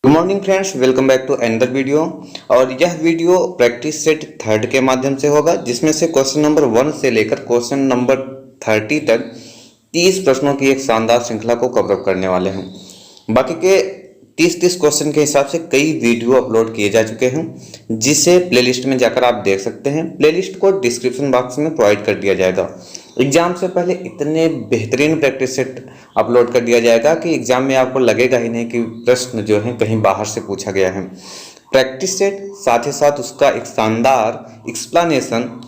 Good morning friends, welcome back to another video. और यह video practice set third के माध्यम से होगा, जिसमें से क्वेश्चन नंबर 1 से लेकर क्वेश्चन नंबर 30 तक 30 प्रश्नों की एक शानदार श्रृंखला को कवर करने वाले हैं। बाकी के 30 क्वेश्चन के हिसाब से कई वीडियो अपलोड किए जा चुके हैं, जिसे प्लेलिस्ट में जाकर आप देख सकते हैं। प्लेलिस्ट को डिस्क्रिप्शन बॉक्स में प्रोवाइड कर दिया जाएगा। एग्जाम से पहले इतने बेहतरीन प्रैक्टिस सेट अपलोड कर दिया जाएगा कि एग्जाम में आपको लगेगा ही नहीं कि प्रश्न जो है कहीं बाहर से पूछा गया है। प्रैक्टिस सेट साथ ही साथ उसका एक शानदार एक्सप्लेनेशन,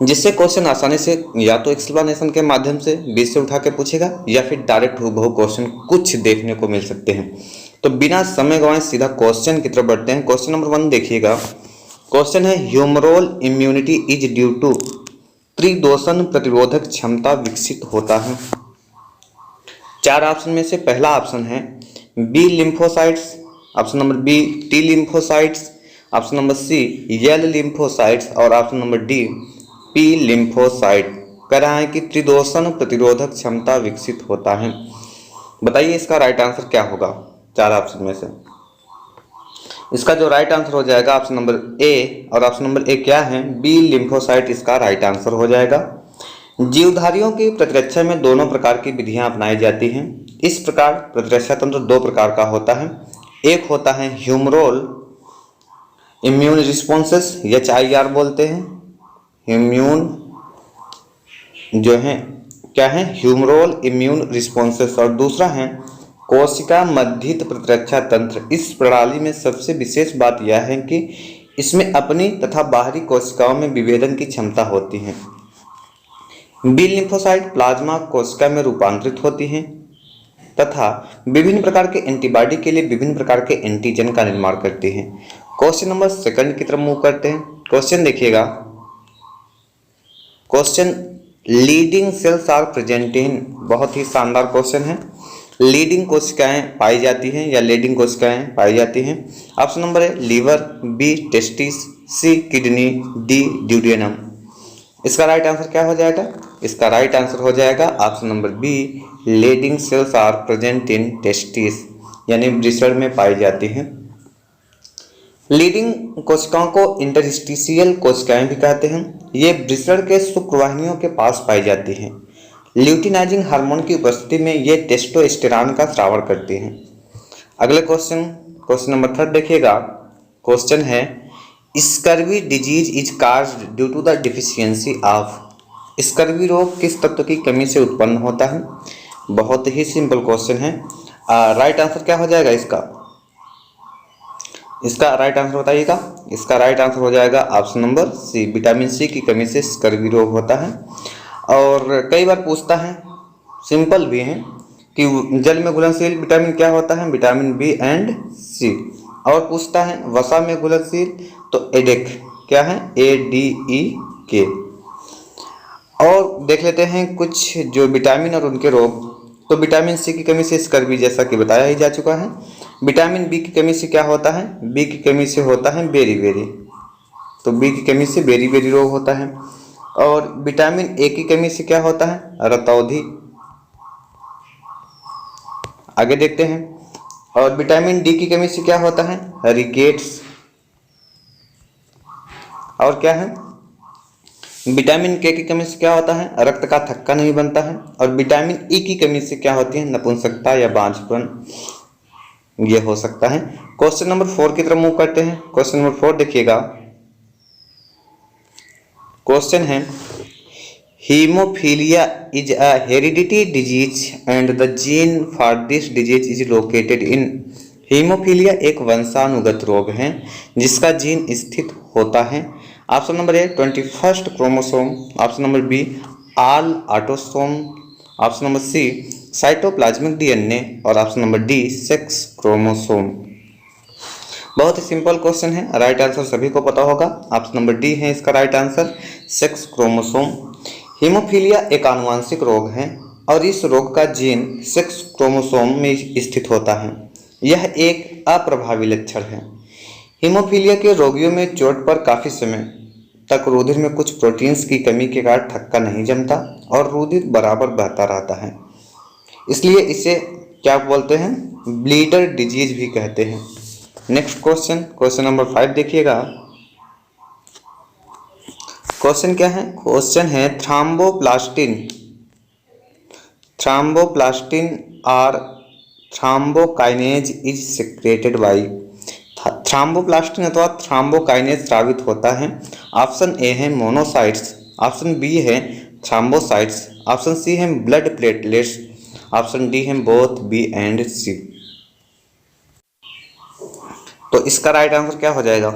जिससे क्वेश्चन आसानी से या तो एक्सप्लेनेशन के माध्यम से बीच से उठा के पूछेगा या फिर डायरेक्ट हूबहू क्वेश्चन कुछ देखने को मिल सकते हैं। तो बिना समय गंवाए सीधा क्वेश्चन की तरफ बढ़ते हैं। क्वेश्चन नंबर 1 देखिएगा। क्वेश्चन है, humoral immunity is due to, त्रिदोषण प्रतिरोधक क्षमता विकसित होता है। 4 ऑप्शन में से पहला ऑप्शन है B lymphocytes, option number B T lymphocytes, option number C L lymphocytes और option number D P lymphocyte. कह रहा है कि त्रिदोषण प्रतिरोधक क्षमता विकसित होता है। बताइए इसका राइट आंसर क्या होगा 4 ऑप्शन में से। इसका जो राइट आंसर हो जाएगा ऑप्शन नंबर ए, और ऑप्शन नंबर ए क्या है, बी लिम्फोसाइट इसका राइट आंसर हो जाएगा। जीवधारियों की प्रतिरक्षा में दोनों प्रकार की विधियां अपनाई जाती हैं। इस प्रकार प्रतिरक्षा तंत्र 2 प्रकार का होता है। एक होता है ह्यूमरल इम्यून रिस्पॉन्सेस, HIR बोलते हैं। इम्यून जो है क्या है, ह्यूमरल इम्यून रिस्पॉन्सेस। और दूसरा है कोशिका मध्यित प्रतिरक्षा तंत्र। इस प्रणाली में सबसे विशेष बात यह है कि इसमें अपनी तथा बाहरी कोशिकाओं में विभेदन की क्षमता होती है। बी लिम्फोसाइट प्लाज्मा कोशिका में रूपांतरित होती हैं तथा विभिन्न प्रकार के एंटीबॉडी के लिए विभिन्न प्रकार के एंटीजन का निर्माण करती हैं। क्वेश्चन नंबर 2 की तरफ मूव करते हैं। क्वेश्चन देखिएगा। Question, Leydig cells are present in, बहुत ही शानदार क्वेश्चन है। लीडिंग कोशिकाएं पाई जाती हैं या लीडिंग कोशिकाएं पाई जाती हैं। ऑप्शन नंबर है liver, B testis, C kidney, D duodenum. इसका राइट आंसर क्या हो जाएगा? इसका राइट आंसर हो जाएगा option number B, Leydig cells are present in testis, यानी वृषण में पाई जाती हैं। लीडिंग कोशिकाओं को इंटरस्टिशियल कोशिकाएं भी कहते हैं। ये वृषण के शुक्रवाहिनियों के पास पाई जाती हैं। ल्यूटिनाइजिंग हार्मोन की उपस्थिति में ये टेस्टोस्टेरॉन का स्राव करती हैं। अगले क्वेश्चन नंबर 3 देखिएगा। क्वेश्चन है, scurvy disease is caused due to the deficiency of, scurvy रोग किस तत्व की कमी से उत्पन्न होता है? बहुत ही सिंपल क्वेश्चन है। राइट आंसर क्या हो जाएगा इसका राइट आंसर बताइएगा। इसका राइट आंसर हो जाएगा option number C, vitamin C की कमी से स्कर्वी रोग होता है। और कई बार पूछता है, सिंपल भी है, कि जल में घुलनशील विटामिन क्या होता है? विटामिन बी एंड सी। और पूछता है वसा में घुलनशील, तो एडेक क्या है? ADEK। और देख लेते हैं कुछ जो विटामिन और उनके रोग। तो विटामिन सी की कमी से स्कर्वी, जैसा कि बताया ही जा चुका है। विटामिन बी की कमी से क्या होता है? बी की कमी से होता है बेरी, तो बी की कमी से बेरी रोग होता है। और विटामिन ए की कमी से क्या होता है? रतौंधी। आगे देखते हैं। और विटामिन डी की कमी से क्या होता है? रिकेट्स। और क्या है? विटामिन के की कमी से क्या होता है? रक्त का थक्का नहीं बनता है। और विटामिन ई की कमी से क्या होती है? नपुंसकता या बांझपन, ये हो सकता है। क्वेश्चन नंबर 4 की तरफ मूव करते हैं। क्वेश्चन नंबर 4 देखिएगा। क्वेश्चन है, haemophilia is a heredity disease and the gene for this disease is located in. Haemophilia एक वंशानुगत रोग है जिसका जीन स्थित होता है। Option number A 21 chromosome, option number B all autosome, option number C cytoplasmic DNA और option number D sex chromosome. बहुत ही सिंपल क्वेश्चन है, राइट आंसर सभी को पता होगा। ऑप्शन नंबर डी है इसका right answer, sex chromosome. Haemophilia एक आनुवंशिक रोग है और इस रोग का जीन सेक्स क्रोमोसोम में स्थित होता है। यह एक अप्रभावी लक्षण है। हीमोफीलिया के रोगियों में चोट पर काफी समय तक रुधिर में कुछ प्रोटीन्स की कमी के कारण थक्का नहीं जमता और रुधिर बराबर बहता रहता है। इसलिए इसे क्या बोलते हैं, ब्लीडर डिजीज भी कहते हैं। नेक्स्ट क्वेश्चन, क्वेश्चन नंबर 5 देखिएगा। क्वेश्चन क्या है, क्वेश्चन है थ्रोम्बोप्लास्टिन, थ्रोम्बोप्लास्टिन और thrombokinase is secreted bye. Thromboplastin अथवा थ्रोम्बोकाइनेज स्रावित होता है। ऑप्शन ए है मोनोसाइट्स, ऑप्शन बी है थ्रोम्बोसाइट्स, ऑप्शन सी है ब्लड प्लेटलेट्स, ऑप्शन डी है बोथ बी एंड सी। तो इसका राइट आंसर क्या हो जाएगा,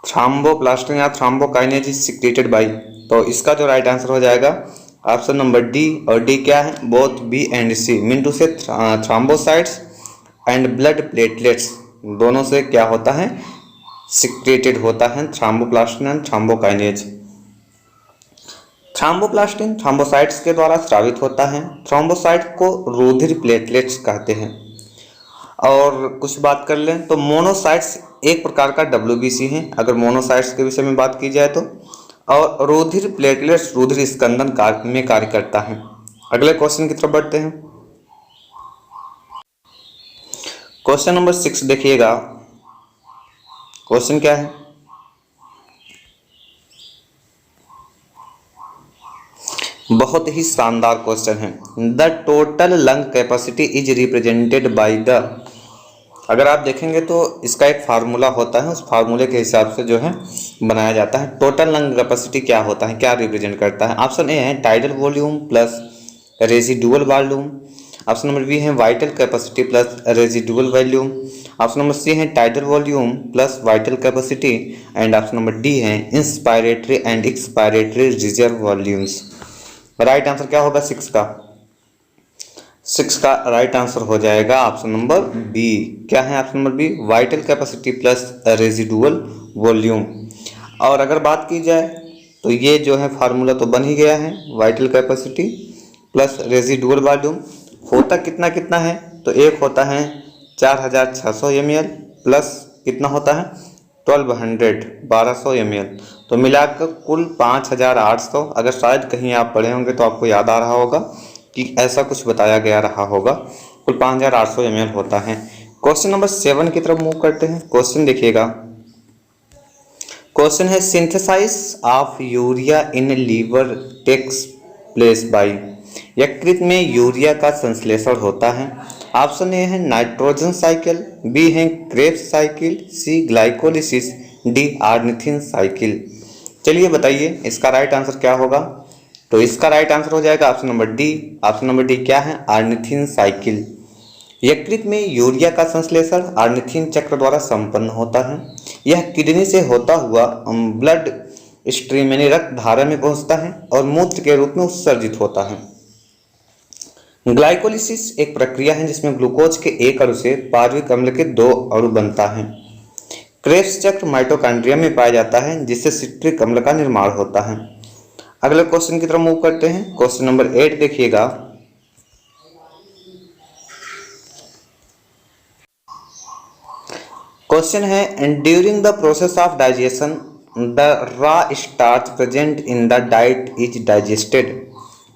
थ्रोम्बोप्लास्टिन या थ्रोम्बोकाइनेज इज सिक्रेटेड बाय। तो इसका जो राइट आंसर हो जाएगा ऑप्शन नंबर डी, और डी क्या है, both B and C, mean to say thrombocytes and blood platelets दोनों से क्या होता है, सिक्रेटेड होता है thromboplastin and thrombokinase. Thromboplastin thrombocytes के द्वारा स्रावित होता है। थ्रोम्बोसाइट को रुधिर प्लेटलेट्स कहते हैं। और कुछ बात कर लें तो मोनोसाइट्स एक प्रकार का WBC है, अगर मोनोसाइट्स के विषय में बात की जाए तो। और रुधिर प्लेटलेट्स रुधिर स्कंदन कार्य में कार्य करता है। अगले क्वेश्चन की तरफ बढ़ते हैं। क्वेश्चन नंबर 6 देखिएगा। क्वेश्चन क्या है, बहुत ही शानदार क्वेश्चन है। The total lung capacity is represented by the, अगर आप देखेंगे तो इसका एक फार्मूला होता है, उस फार्मूले के हिसाब से जो है बनाया जाता है। टोटल लंग कैपेसिटी क्या होता है, क्या रिप्रेजेंट करता है। ऑप्शन ए है tidal volume plus residual volume, option number B है vital capacity plus residual volume, option number C है tidal volume plus vital capacity, and option number D है inspiratory and expiratory reserve volumes. Right answer क्या होगा 6 का, 6 का right answer हो जाएगा option number B. क्या है option number B, vital capacity plus residual volume. और अगर बात की जाए तो ये जो है फार्मूला तो बन ही गया है, vital capacity plus residual volume होता कितना कितना है, तो एक होता है 4600 ml प्लस कितना होता है 1200 ml, तो मिलाकर कुल 5800। अगर शायद कहीं आप पढ़े होंगे तो आपको याद आ रहा होगा कि ऐसा कुछ बताया गया रहा होगा, कुल 5800 ml होता है। क्वेश्चन नंबर 7 की तरफ मूव करते हैं। क्वेश्चन देखिएगा। क्वेश्चन है synthesize of urea in liver takes place by. यकृत में यूरिया का संश्लेषण होता है। ऑप्शन ए है नाइट्रोजन साइकिल, बी है क्रेब्स साइकिल, सी ग्लाइकोलिसिस, डी ऑर्निथिन साइकिल। चलिए बताइए इसका राइट आंसर क्या होगा। तो इसका राइट आंसर हो जाएगा option number D. Option number D क्या है, ऑर्निथिन साइकिल। यकृत में यूरिया का संश्लेषण ऑर्निथिन चक्र द्वारा संपन्न होता है। यह किडनी से होता हुआ ब्लड स्ट्रीम यानी रक्त धारा में पहुंचता है और मूत्र के रूप में उत्सर्जित होता है। ग्लाइकोलिसिस एक प्रक्रिया है जिसमें ग्लूकोज के एक अणु से पार्विक अम्ल के 2 अणु बनता है। क्रेब्स चक्र माइटोकॉन्ड्रिया में पाया जाता है जिससे सिट्रिक अम्ल का निर्माण होता है। अगले क्वेश्चन की तरफ मूव करते हैं। क्वेश्चन नंबर 8 देखिएगा। क्वेश्चन है during the process of digestion the raw starch present in the diet is digested.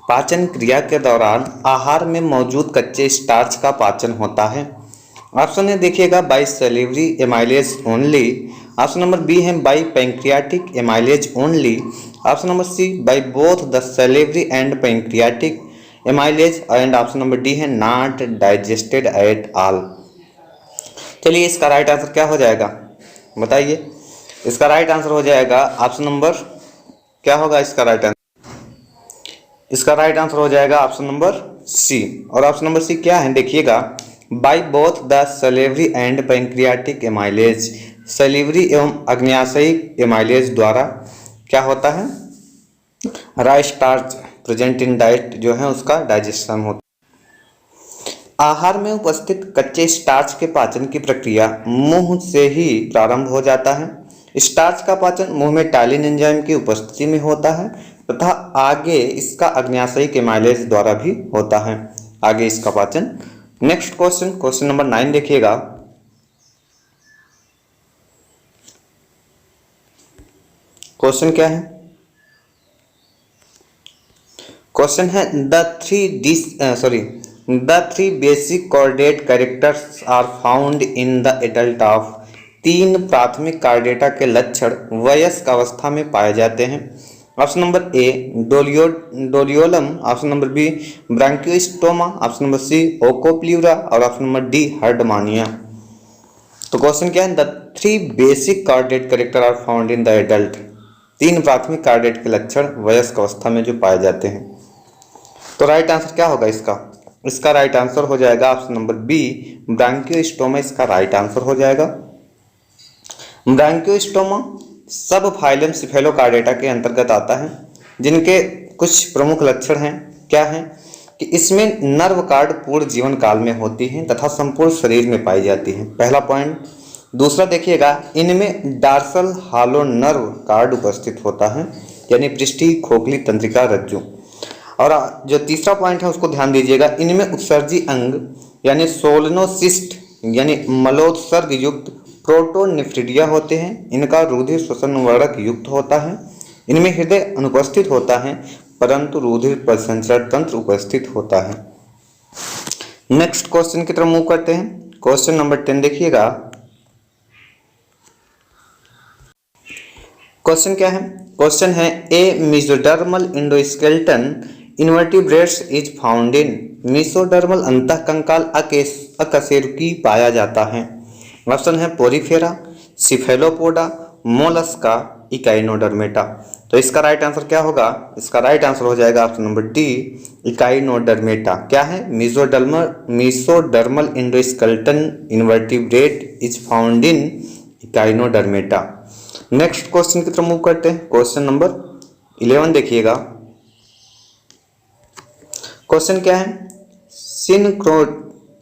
पाचन क्रिया के दौरान आहार में मौजूद कच्चे स्टार्च का पाचन होता है। ऑप्शन ए देखिएगा by salivary amylase only, option number B है by pancreatic amylase only, option number C by both the salivary and pancreatic amylase, and option number D है नॉट डाइजेस्टेड एट ऑल। चलिए इसका right answer क्या हो जाएगा बताइए। इसका right answer हो जाएगा ऑप्शन नंबर, क्या होगा इसका राइट आंसर, इसका राइट आंसर हो जाएगा ऑप्शन नंबर सी। और ऑप्शन नंबर सी क्या है देखिएगा, by both the salivary and pancreatic amylase. सलीवरी एवं अग्न्याशयिक एमाइलेज द्वारा क्या होता है, raw starch present in diet जो है उसका डाइजेशन होता है। आहार में उपस्थित कच्चे स्टार्च के पाचन की प्रक्रिया मुंह से ही प्रारंभ हो जाता है। स्टार्च का पाचन मुंह में टालिन एंजाइम की उपस्थिति में होता है तथा आगे इसका अग्न्याशयिक एमाइलेज द्वारा भी होता है आगे इसका पाचन। नेक्स्ट क्वेश्चन, क्वेश्चन नंबर 9 देखिएगा। क्वेश्चन क्या है, क्वेश्चन है the 3 basic chordate characters are found in the adult of. 3 प्राथमिक कार्डेटा के लक्षण वयस्क अवस्था में पाए जाते हैं। Option number A Doliolum, option number B Branchiostoma, option number C Oikopleura और ऑप्शन नंबर डी हर्डमानिया। तो क्वेश्चन क्या है, the 3 basic chordate character are found in the adult. 3 प्राथमिक कार्डेट के लक्षण वयस्क अवस्था में जो पाए जाते हैं। तो राइट आंसर क्या होगा इसका राइट आंसर हो जाएगा ऑप्शन नंबर बी ब्रांकियोस्टोमा, इसका राइट आंसर हो जाएगा। ब्रांकियोस्टोमा सब फाइलम सिफेलोकार्डेटा के अंतर्गत आता है, जिनके कुछ प्रमुख लक्षण हैं। क्या है कि इसमें नर्व कार्ड पूर्ण जीवन काल में होती हैं तथा संपूर्ण शरीर में पाई जाती हैं, पहला पॉइंट। दूसरा देखिएगा, इनमें डार्सल हालो नर्व कार्ड उपस्थित होता है, यानी पृष्ठीय खोखली तंत्रिका रज्जु। और जो तीसरा पॉइंट है उसको ध्यान दीजिएगा, इनमें उत्सर्जी अंग यानी सोलनोसिस्ट यानी मलोत्सर्ग युक्त प्रोटोनेफ्रिडिया होते हैं। इनका रुधिर श्वसन वर्णक युक्त होता है। इनमें हृदय अनुपस्थित होता है परंतु रुधिर परिसंचरण तंत्र उपस्थित होता है। नेक्स्ट क्वेश्चन की तरफ मूव करते हैं। क्वेश्चन नंबर 10 देखिएगा। क्वेश्चन क्या है, क्वेश्चन है a mesodermal endoskeleton invertebrates is found in. मेसोडर्मल अंतःकंकाल अकशेरुकी पाया जाता है। ऑप्शन है पोरीफेरा, सिफेलोपोडा, मोलस्का, इकाइनोडर्मेटा। तो इसका राइट आंसर क्या होगा, इसका राइट आंसर हो जाएगा ऑप्शन नंबर डी इकाइनोडर्मेटा। क्या है, mesodermal endoskeleton invertebrate is found in Echinodermata. Next question की तरफ मूव करते हैं। क्वेश्चन नंबर 11 देखिएगा। क्वेश्चन क्या है,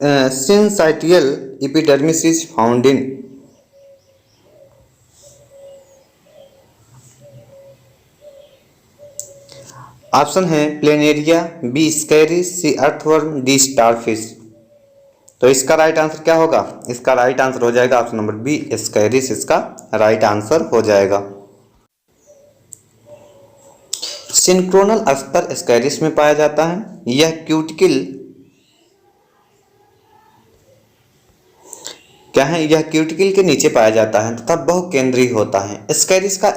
syncytial epidermis is found in. Option है Planaria, B Ascaris, C earthworm, D starfish. तो इसका राइट आंसर क्या होगा, इसका राइट आंसर हो जाएगा ऑप्शन नंबर बी स्कैरिस, इसका राइट आंसर हो जाएगा। सिंक्रोनल स्तर स्कैरिस में पाया जाता है। यह क्यूटिकल क्या है, यह क्यूटिकल के नीचे पाया जाता है तथा बहुकेंद्रीय होता है। स्कैरिस का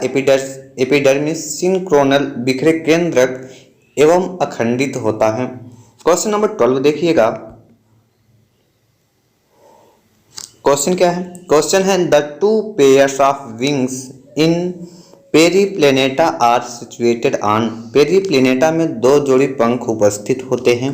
एपिडर्मिस सिंक्रोनल बिखरे केंद्रक एवं अखंडित होता है। क्वेश्चन नंबर 12 देखिएगा। क्वेश्चन क्या है, क्वेश्चन है the 2 pairs of wings in Periplaneta are situated on. Periplaneta में 2 जोड़ी पंख उपस्थित होते हैं।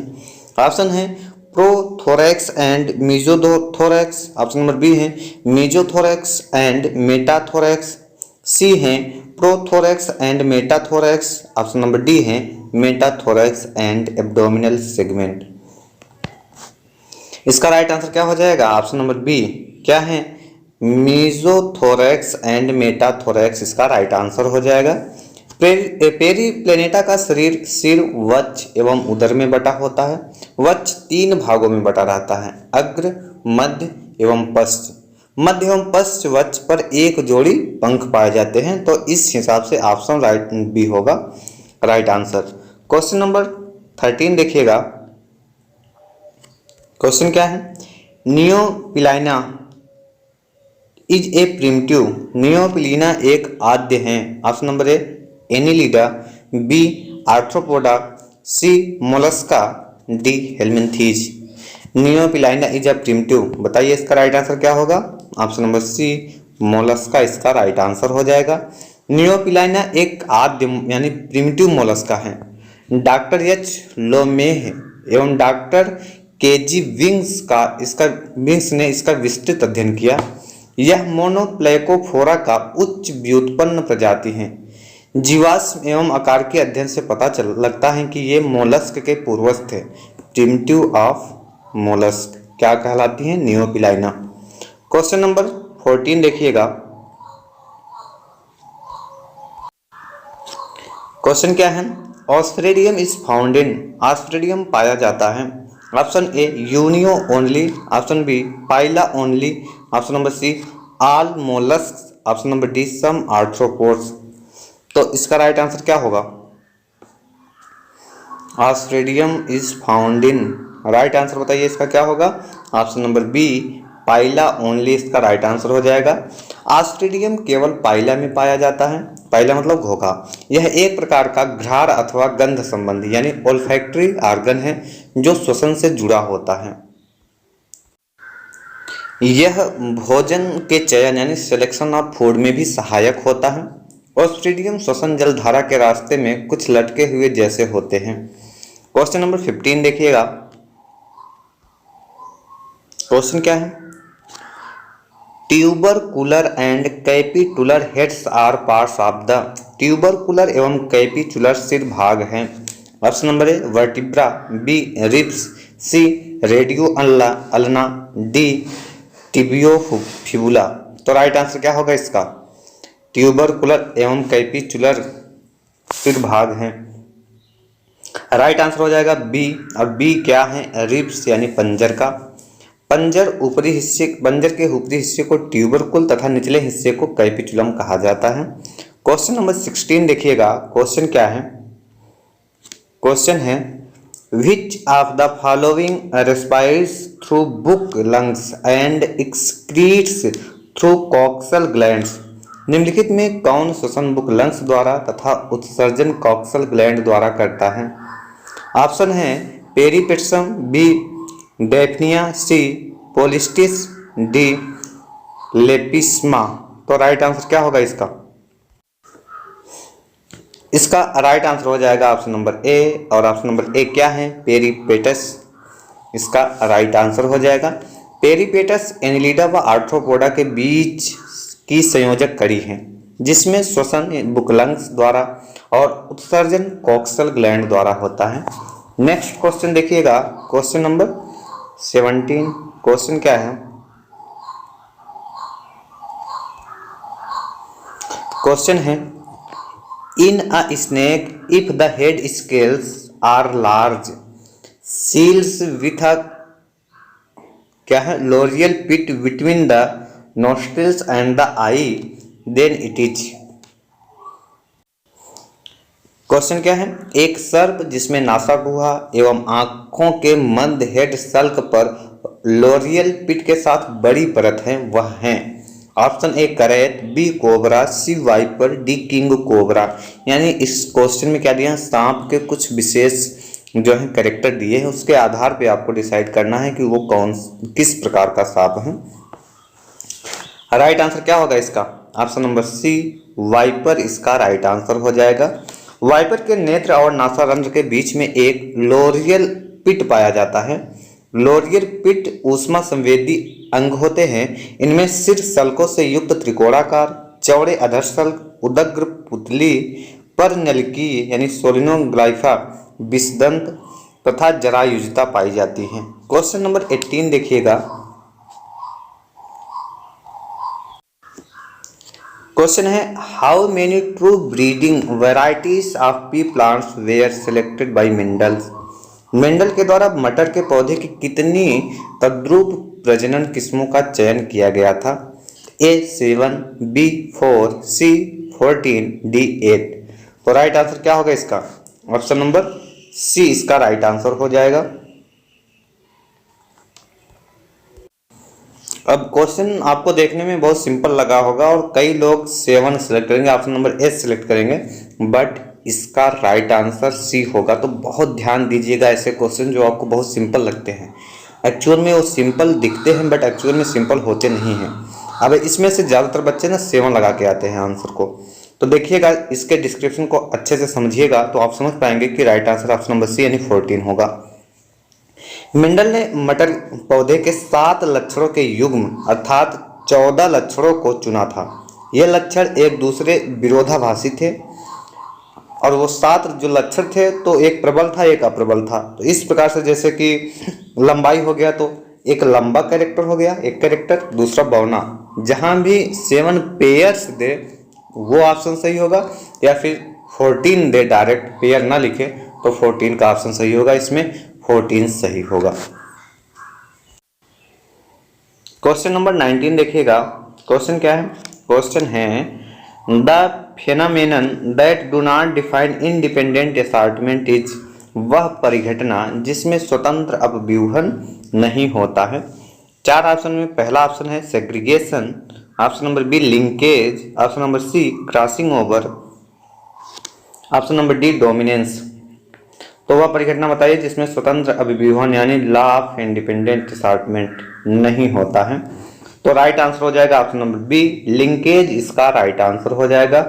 ऑप्शन है prothorax and mesothorax, option number B है मेसोथोरैक्स एंड मेटाथोरैक्स, सी है prothorax and metathorax, option number D है मेटाथोरैक्स एंड एब्डोमिनल सेगमेंट। इसका राइट आंसर क्या हो जाएगा, ऑप्शन नंबर बी क्या है मेसोथोरैक्स एंड मेटाथोरैक्स, इसका राइट आंसर हो जाएगा। पेरीप्लेनेटा का शरीर सिर, वक्ष एवं उदर में बटा होता है। वक्ष 3 भागों में बटा रहता है, अग्र, मध्य एवं पश्च। मध्य एवं पश्च वक्ष पर 1 जोड़ी पंख पाए जाते हैं। तो इस हिसाब से ऑप्शन राइट बी होगा राइट आंसर। क्वेश्चन नंबर 13 देखिएगा। क्वेश्चन क्या है, नियोपिलाइना इज ए प्रिमिटिव। नियोपिलीना एक आद्य है। Option number A Annelida, B Arthropoda, C Mollusca, D helminthes. Neopilina is a primitive, बताइए इसका राइट आंसर क्या होगा, ऑप्शन नंबर सी मोलस्का, इसका राइट आंसर हो जाएगा। नियोपिलाइना एक आद्य यानी प्रिमिटिव मोलस्का है। डॉक्टर एच लोमेह एवं डॉक्टर केजी विंग्स ने इसका विस्तृत अध्ययन किया। यह मोनोप्लेकोफोरा का उच्च व्युत्पन्न प्रजाति है। जीवाश्म एवं आकार के अध्ययन से पता लगता है कि ये मोलस्क के पूर्वज थे। प्रिमिटिव ऑफ मोलस्क क्या कहलाती है, नियोपिलाइना। क्वेश्चन नंबर 14 देखिएगा। क्वेश्चन क्या है, ऑस्ट्रेडियम इज फाउंड इन। ऑस्ट्रेडियम पाया जाता है। Option A Unio only, option B Pila only, option number C all mollusc, option number D some arthropods. तो इसका राइट आंसर क्या होगा, osphradium is found in right answer बताइए इसका क्या होगा। Option number B Pila only इसका right answer हो जाएगा। ऑस्ट्रेडियम केवल पाइला में पाया जाता है। पाइला मतलब घोंघा। यह एक प्रकार का घ्राण अथवा गंध संबंधी यानी ओल्फैक्टरी ऑर्गन है जो श्वसन से जुड़ा होता है। यह भोजन के चयन यानी सिलेक्शन ऑफ फूड में भी सहायक होता है। ऑस्ट्रेडियम श्वसन जल धारा के रास्ते में कुछ लटके हुए जैसे होते हैं। क्वेश्चन नंबर 15 देखिएगा। क्वेश्चन क्या है, tubercular and capitular heads are parts of the. Tubercular एवं कैपिटुलर सिर भाग हैं। Option number A vertebra, B ribs, C radio ulna, D tibio fibula. तो राइट आंसर क्या होगा इसका, ट्यूबरकुलर एवं कैपिटुलर सिर भाग हैं। राइट आंसर हो जाएगा बी। और बी क्या है, रिब्स यानी पंजर का। पंजर के ऊपरी हिस्से को ट्यूबरकुल तथा निचले हिस्से को कैपिटुलम कहा जाता है। क्वेश्चन नंबर 16 देखिएगा। क्वेश्चन क्या है, क्वेश्चन है विच of the following respires through book lungs and excretes through coxal glands. निम्नलिखित में कौन श्वसन बुक लंग्स द्वारा तथा उत्सर्जन कॉक्सल ग्लैंड द्वारा करता है। ऑप्शन है पेरिपेट्सम, बी डेफनिया, सी पोलिस्टिस, डी लेपिस्मा। तो राइट आंसर क्या होगा इसका, इसका राइट आंसर हो जाएगा ऑप्शन नंबर ए। और ऑप्शन नंबर ए क्या है, पेरिपेटस इसका राइट आंसर हो जाएगा। पेरिपेटस एनिलिडा व आर्थ्रोपोडा के बीच की संयोजक कड़ी है जिसमें श्वसन बुकलंग्स द्वारा और उत्सर्जन कॉक्सल ग्लैंड द्वारा होता है। नेक्स्ट क्वेश्चन देखिएगा। Question number 17। क्वेश्चन क्या है, क्वेश्चन है in a snake if the head scales are large shields with a क्या है loreal pit between the nostrils and the eye then it is. Question क्या है, एक सर्प जिसमें नासागुहा एवं आंखों के मध्य हेड सल्क पर लोरियल पिट के साथ बड़ी परत है वह है। ऑप्शन ए करैत, बी कोबरा, सी वाइपर, डी किंग कोबरा। यानी इस क्वेश्चन में क्या दिया है, सांप के कुछ विशेष जो है कैरेक्टर दिए हैं, उसके आधार पे आपको डिसाइड करना है कि वो किस प्रकार का सांप है। राइट आंसर क्या होगा इसका, ऑप्शन नंबर सी वाइपर इसका राइट आंसर हो जाएगा। वाइपर के नेत्र और नासारंध्र के बीच में एक लोरियल पिट पाया जाता है। लोरियल पिट ऊष्मा संवेदी अंग होते हैं। इनमें सिर सल्कों से युक्त त्रिकोणाकार, चौड़े अधर सल्क, उदग्र पुतली, परनलिकी यानी सोलिनोग्लाइफा, विषदंत तथा जरायुजता पाई जाती है। क्वेश्चन नंबर 18 देखिएगा। क्वेश्चन है how many true breeding varieties of pea plants were selected by Mendels. Mendel के द्वारा मटर के पौधे की कितनी तद्रुप प्रजनन किस्मों का चयन किया गया था। ए 7, बी 4, सी 14, डी 8। तो राइट आंसर क्या होगा इसका, ऑप्शन नंबर सी इसका राइट आंसर हो जाएगा। अब क्वेश्चन आपको देखने में बहुत सिंपल लगा होगा और कई लोग 7 सेलेक्ट करेंगे, ऑप्शन नंबर ए सेलेक्ट करेंगे, बट इसका राइट आंसर सी होगा। तो बहुत ध्यान दीजिएगा ऐसे क्वेश्चन जो आपको बहुत सिंपल लगते हैं, एक्चुअल में वो सिंपल दिखते हैं बट एक्चुअल में सिंपल होते नहीं हैं। अब इसमें से ज़्यादातर बच्चे ना 7 लगा के आते हैं आंसर को। तो देखिएगा इसके डिस्क्रिप्शन को अच्छे से समझिएगा तो आप समझ पाएंगे कि right answer option number C यानी 14 होगा। मेंडल ने मटर पौधे के 7 लक्षणों के युग्म अर्थात 14 लक्षणों को चुना था। ये लक्षण एक दूसरे विरोधाभासी थे और वो 7 जो लक्षण थे तो एक प्रबल था एक अप्रबल था। तो इस प्रकार से जैसे कि लंबाई हो गया तो एक लंबा कैरेक्टर हो गया एक कैरेक्टर, दूसरा बौना। जहाँ भी 7 पेयर्स दे वो ऑप्शन सही होगा, या फिर 14 दे डायरेक्ट पेयर ना लिखे तो 14 का ऑप्शन सही होगा। इसमें 14 सही होगा। क्वेश्चन नंबर 19 देखिएगा। क्वेश्चन क्या है, क्वेश्चन है the phenomenon that do not define independent assortment is वह परिघटना जिसमें स्वतंत्र अपव्यूहन नहीं होता है। 4 ऑप्शन में पहला ऑप्शन है segregation, option number B linkage, option number C crossing over, option number D dominance. तो वह परिघटना बताइए जिसमें स्वतंत्र अभिव्यूहन यानी लॉ ऑफ इंडिपेंडेंट असॉर्टमेंट नहीं होता है। तो राइट आंसर हो जाएगा ऑप्शन नंबर बी लिंकेज, इसका राइट आंसर हो जाएगा।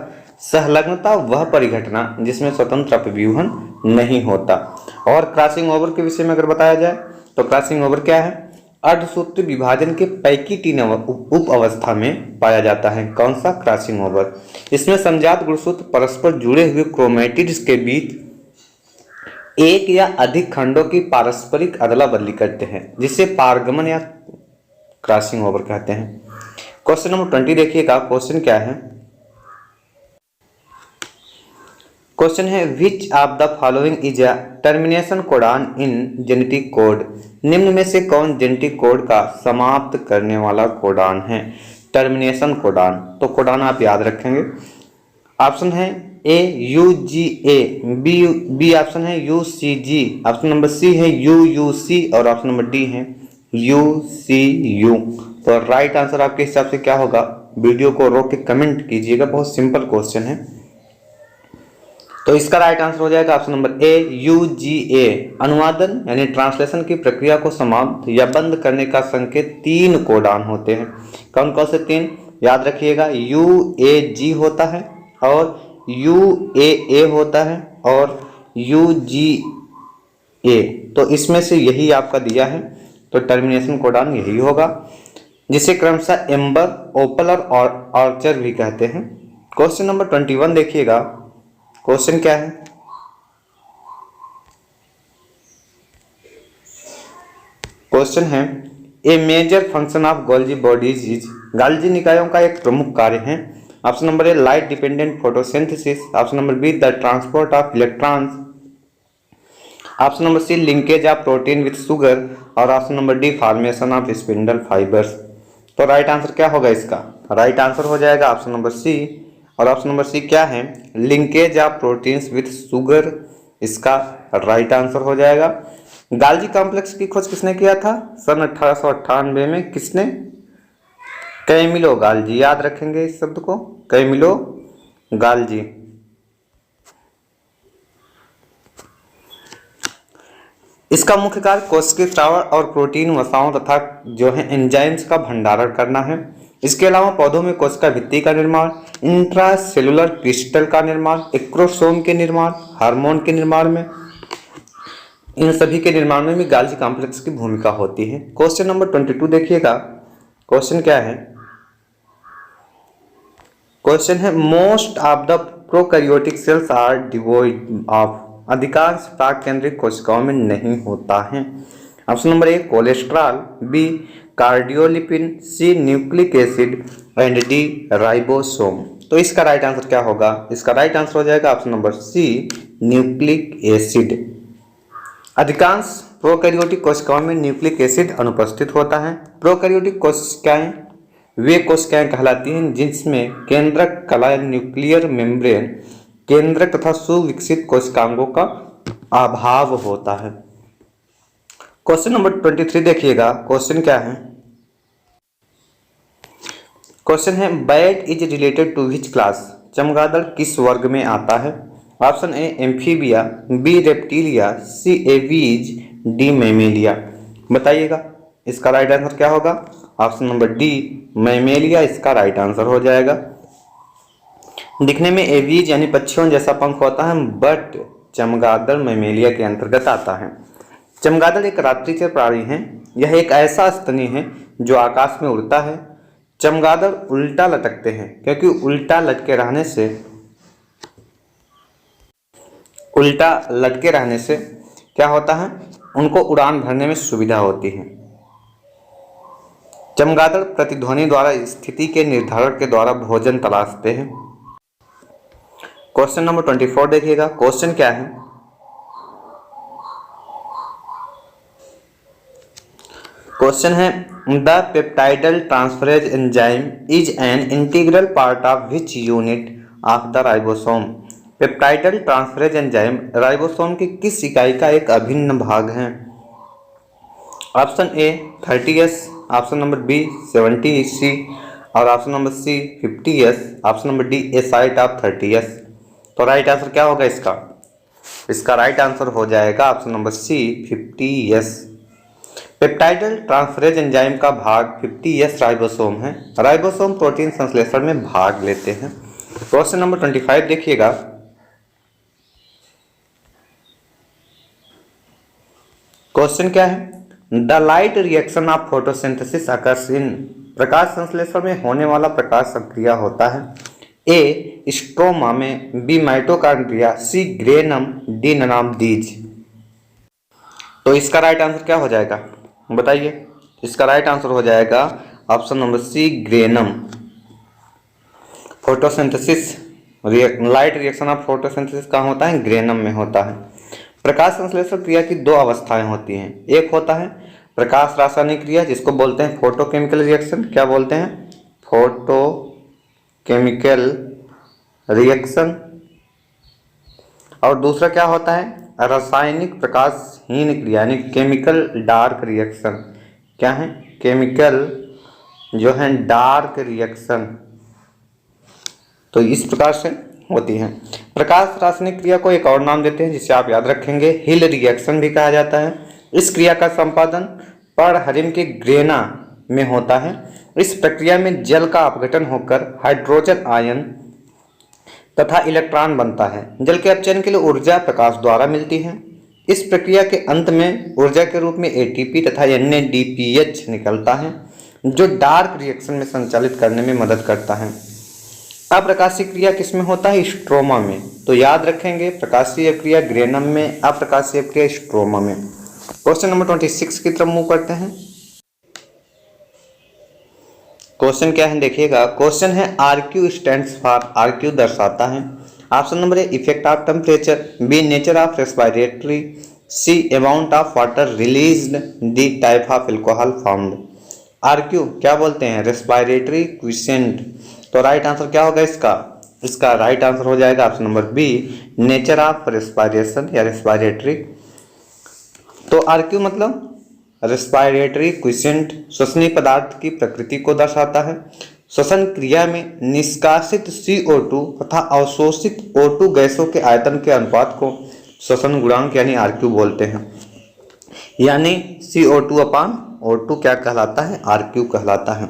सहलग्नता वह परिघटना जिसमें स्वतंत्र अभिव्यूहन नहीं होता। और क्रॉसिंग ओवर के विषय में अगर बताया जाए तो क्रॉसिंग ओवर क्या है? अर्धसूत्री विभाजन के पैकी 3 उप अवस्था में पाया जाता है। कौन सा? Crossing over. इसमें संजात गुणसूत्र परस्पर जुड़े हुए क्रोमैटिड्स के बीच एक या अधिक खंडों की पारस्परिक अदला बदली करते हैं, जिसे पारगमन या क्रॉसिंग ओवर कहते हैं। क्वेश्चन नंबर 20 देखिएगा, क्वेश्चन क्या है? क्वेश्चन है विच of the following is a termination codon in genetic code. निम्न में से कौन जेनेटिक कोड का समाप्त करने वाला कोडान है? Termination codon. तो कोडान आप याद रखेंगे। ऑप्शन है A U G A, B option है U C G, option number C है यू यू सी और ऑप्शन नंबर डी है यू सी यू। तो राइट आंसर आपके हिसाब से क्या होगा? वीडियो को रोक के कमेंट कीजिएगा, बहुत सिंपल क्वेश्चन है। तो इसका राइट आंसर हो जाएगा ऑप्शन नंबर ए यू जी ए। अनुवादन यानी ट्रांसलेशन की प्रक्रिया को समाप्त या बंद करने का संकेत 3 कोडान होते हैं। कौन कौन से 3? याद रखिएगा, यू ए जी होता है और यू ए होता है और यू जी ए। तो इसमें से यही आपका दिया है, तो टर्मिनेशन कोडान यही होगा, जिसे क्रमशः एम्बर, ओपल और आर्चर भी कहते हैं। क्वेश्चन नंबर 21 देखिएगा, क्वेश्चन क्या है? क्वेश्चन है a major function of Golgi bodies is. गोल्जी निकायों का एक प्रमुख कार्य है। Option number A light dependent photosynthesis, option number B the transport of electrons, option number C linkage of protein with sugar और option number D formation of spindle fibres. तो right answer क्या होगा इसका? राइट आंसर हो जाएगा option number सी। और option number सी क्या है? Linkage of proteins with sugar, इसका राइट आंसर हो जाएगा। गाल्जी कॉम्प्लेक्स की खोज किसने किया था? सन 1898 में। किसने? Camillo Golgi. याद रखेंगे इस शब्द को, कैमिलो गाल्जी। इसका मुख्य कार्य कोशिकीय स्राव और प्रोटीन वसाओं तथा जो है एंजाइम्स का भंडारण करना है। इसके अलावा पौधों में कोशिका भित्ति का निर्माण, इंट्रासेलुलर क्रिस्टल का निर्माण, एक्रोसोम के निर्माण, हार्मोन के निर्माण में, इन सभी के निर्माण में भी गाल्जी कॉम्प्लेक्स की भूमिका होती है। क्वेश्चन नंबर 22 देखिएगा, क्वेश्चन क्या है? क्वेश्चन है most of the prokaryotic cells are devoid of. अधिकांश प्राक केंद्रित कोशिकाओं में नहीं होता है। Option number A cholesterol, B cardiolipin, C nucleic acid and D ribosome. तो इसका राइट आंसर क्या होगा? इसका राइट आंसर हो जाएगा option number C nucleic acid. अधिकांश प्रोकैरियोटिक कोशिकाओं में न्यूक्लिक एसिड अनुपस्थित होता है। प्रोकैरियोटिक कोशिकाएं वे कोशिकाएं कहलाती हैं जिसमें केंद्रक कला न्यूक्लियर मेम्ब्रेन, केंद्रक तथा सुविकसित कोशिकांगों का अभाव होता है। क्वेश्चन नंबर 23 देखिएगा, क्वेश्चन क्या है? क्वेश्चन है bat is related to which class. चमगादड़ किस वर्ग में आता है? Option A Amphibia, B Reptilia, C Aves, D Mammalia. बताइएगा इसका राइट आंसर क्या होगा? ऑप्शन नंबर डी मैमेलिया, इसका राइट आंसर हो जाएगा। दिखने में एवीज यानी पक्षियों जैसा पंख होता है, बट चमगादड़ मैमेलिया के अंतर्गत आता है। चमगादड़ एक रात्रिचर प्राणी है। यह एक ऐसा स्तनी है जो आकाश में उड़ता है। चमगादड़ उल्टा लटकते हैं क्योंकि उल्टा लटके रहने से क्या होता है? उनको उड़ान भरने में सुविधा होती है। चमगादड़ प्रतिध्वनि द्वारा स्थिति के निर्धारण के द्वारा भोजन तलाशते हैं। क्वेश्चन नंबर 24 देखिएगा, क्वेश्चन क्या है? क्वेश्चन है the peptidyl transferase enzyme is an integral part of which unit of the ribosome. Peptidyl transferase enzyme ribosome की किस इकाई का एक अभिन्न भाग है? Option A 30S, option number B 70C और option number C 50S, option number D A site of 30S। तो राइट आंसर क्या होगा इसका? इसका राइट आंसर हो जाएगा option number C 50S। Peptidyl transferase enzyme का भाग 50S राइबोसोम है। राइबोसोम प्रोटीन संश्लेषण में भाग लेते हैं। क्वेश्चन नंबर 25 देखिएगा। क्वेश्चन क्या है? The light reaction of photosynthesis occurs in. प्रकाश संश्लेषण में होने वाला प्रकाश संक्रिया होता है। ए स्ट्रोमा में, B mitochondria, C granum, D none of these. तो इसका राइट आंसर क्या हो जाएगा बताइए? इसका राइट आंसर हो जाएगा option number C granum. Photosynthesis light reaction of photosynthesis कहाँ होता है? ग्रेनम में होता है। प्रकाश संश्लेषण क्रिया की दो अवस्थाएं होती हैं। एक होता है प्रकाश रासायनिक क्रिया जिसको बोलते हैं फोटोकेमिकल रिएक्शन। क्या बोलते हैं? Photochemical reaction. और दूसरा क्या होता है? रासायनिक प्रकाशहीन क्रिया यानी केमिकल डार्क रिएक्शन। क्या है? केमिकल जो है डार्क रिएक्शन। तो इस प्रकार से होती है। प्रकाश रासायनिक क्रिया को एक और नाम देते हैं जिसे आप याद रखेंगे, हिल रिएक्शन भी कहा जाता है। इस क्रिया का संपादन पर्णहरिम के ग्रेना में होता है। इस प्रक्रिया में जल का अपघटन होकर हाइड्रोजन आयन तथा इलेक्ट्रॉन बनता है। जल के अपचयन के लिए ऊर्जा प्रकाश द्वारा मिलती है। इस प्रक्रिया के अंत में ऊर्जा के रूप में एटीपी तथा NADPH निकलता है जो डार्क रिएक्शन में संचालित करने में मदद करता है। अप्रकाशीय क्रिया किसमें होता है? स्ट्रोमा में। तो याद रखेंगे प्रकाशीय क्रिया ग्रेनम में, अप्रकाशीय क्रिया स्ट्रोमा में। क्वेश्चन नंबर 26 की तरफ मूव करते हैं। क्वेश्चन क्या है देखिएगा। क्वेश्चन है RQ स्टैंड्स फॉर, RQ दर्शाता है। Option number A effect of temperature, B nature of respiratory, C amount of water released, D type of alcohol formed. RQ क्या बोलते हैं? Respiratory quotient. तो राइट आंसर क्या होगा इसका? इसका राइट आंसर हो जाएगा option number B nature of respiration या रेस्पिरेटरी। तो RQ मतलब रेस्पिरेटरी क्विसेंट श्वसनीय पदार्थ की प्रकृति को दर्शाता है। श्वसन क्रिया में निष्कासित CO2 तथा अवशोषित O2 गैसों के आयतन के अनुपात को श्वसन गुणांक यानी RQ बोलते हैं। यानी CO2/O2 क्या कहलाता है? RQ कहलाता है।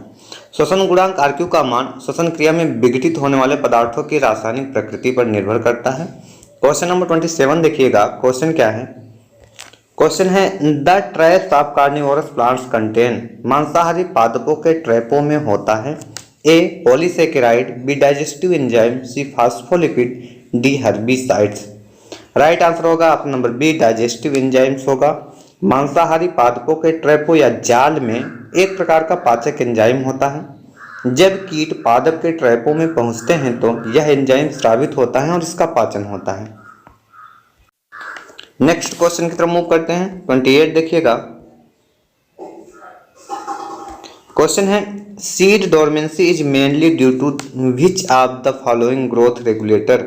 श्वसन गुणांक RQ का मान श्वसन क्रिया में विघटित होने वाले पदार्थों की रासायनिक प्रकृति पर निर्भर करता है। क्वेश्चन नंबर 27 देखिएगा। क्वेश्चन क्या है? क्वेश्चन है the traps of carnivorous plants contain. मांसाहारी पादपों के ट्रैपों में होता है A polysaccharide, B digestive enzyme, C phospholipid, D herbicides. Right answer होगा option number B digestive enzymes होगा। मांसाहारी पादपों के ट्रैपों या जाल में एक प्रकार का पाचक एंजाइम होता है। जब कीट पादप के ट्रैपों में पहुंचते हैं तो यह एंजाइम स्रावित होता है और इसका पाचन होता है। नेक्स्ट क्वेश्चन की तरफ मूव करते हैं। 28 देखिएगा। क्वेश्चन है seed dormancy is mainly due to which of the following growth regulator.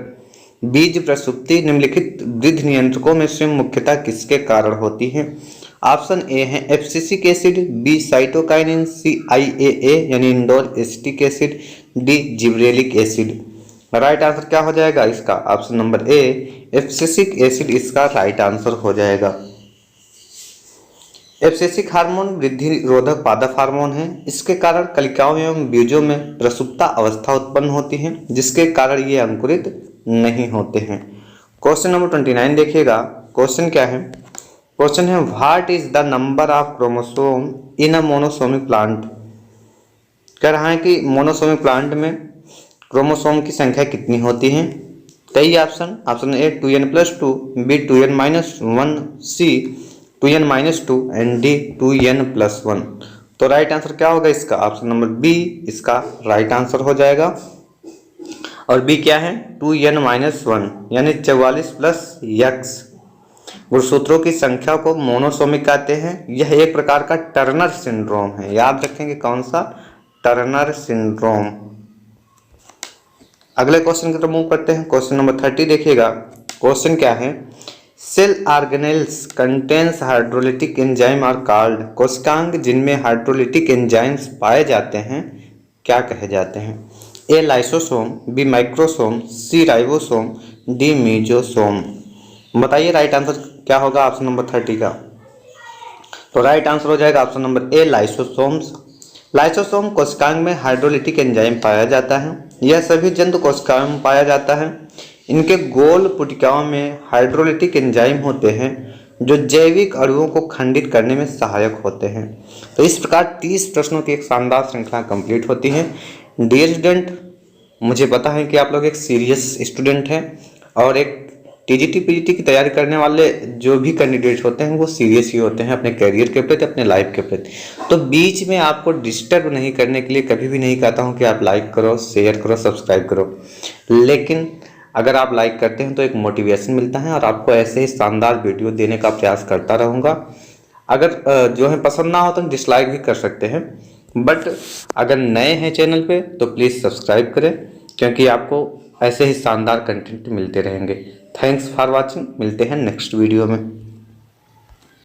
बीज प्रसुप्ति निम्नलिखित वृद्धि नियंत्रकों में से मुख्यतः किसके कारण होती है? ऑप्शन ए है एब्सिसिक एसिड, बी साइटोकाइनिन, सी IAA यानी indole acetic acid, D gibberellic acid. Right answer क्या हो जाएगा इसका? ऑप्शन नंबर ए एब्सिसिक एसिड इसका राइट आंसर हो जाएगा। एब्सिसिक हार्मोन वृद्धि रोधक पादप हार्मोन है। इसके कारण कलिकाओं एवं बीजों में प्रसुप्ता अवस्था उत्पन्न होती है जिसके कारण ये अंकुरित नहीं होते हैं। क्वेश्चन नंबर 29 देखिएगा। क्वेश्चन क्या है? क्वेश्चन है what is the number of chromosome in a monosomic plant. कह रहा है कि मोनोसोमिक प्लांट में क्रोमोसोम की संख्या कितनी होती है? कई option. Option A 2n+2, B 2n-1, C 2n-2 and D 2n+1। तो राइट आंसर क्या होगा इसका? ऑप्शन नंबर बी इसका राइट आंसर हो जाएगा। और बी क्या है? 2n-1 यानी 44+x। गुणसूत्रों की संख्या को मोनोसोमिक कहते हैं। यह एक प्रकार का टर्नर सिंड्रोम है। याद रखेंगे कौन सा? Turner syndrome. अगले क्वेश्चन की तरफ मूव करते हैं। क्वेश्चन नंबर 30 देखिएगा। क्वेश्चन क्या है, cell organelles contains hydrolytic enzyme are called, कोशिकांग जिनमें हाइड्रोलिटिक एंजाइम्स पाए जाते हैं क्या कहे जाते हैं? ए लाइसोसोम, बी माइक्रोसोम, सी राइबोसोम, डी मीजोसोम। बताइए राइट आंसर क्या होगा ऑप्शन नंबर 30 का। तो राइट आंसर हो जाएगा option number A lysosomes. Lysosome कोशिकांग में हाइड्रोलिटिक एंजाइम पाया जाता है। यह सभी जंतु कोशिकाओं में पाया जाता है। इनके गोल पुटिकाओं में हाइड्रोलिटिक एंजाइम होते हैं जो जैविक अणुओं को खंडित करने में सहायक होते हैं। तो इस प्रकार 30 प्रश्नों की एक शानदार श्रृंखला कंप्लीट होती है। डियर स्टूडेंट, मुझे पता है कि आप लोग एक सीरियस स्टूडेंट हैं और एक टीजीटी पीजीटी की तैयारी करने वाले जो भी कैंडिडेट होते हैं वो सीरियस ही होते हैं अपने करियर के प्रति, अपने लाइफ के प्रति। तो बीच में आपको डिस्टर्ब नहीं करने के लिए कभी भी नहीं कहता हूँ कि आप लाइक करो, शेयर करो, सब्सक्राइब करो, लेकिन अगर आप लाइक करते हैं तो एक मोटिवेशन मिलता है और आपको ऐसे ही शानदार वीडियो देने का प्रयास करता रहूँगा। अगर जो है पसंद ना हो तो डिसलाइक भी कर सकते हैं, बट अगर नए हैं चैनल पे तो प्लीज़ सब्सक्राइब करें, क्योंकि आपको ऐसे ही शानदार कंटेंट मिलते रहेंगे। थैंक्स फॉर वॉचिंग, मिलते हैं नेक्स्ट वीडियो में।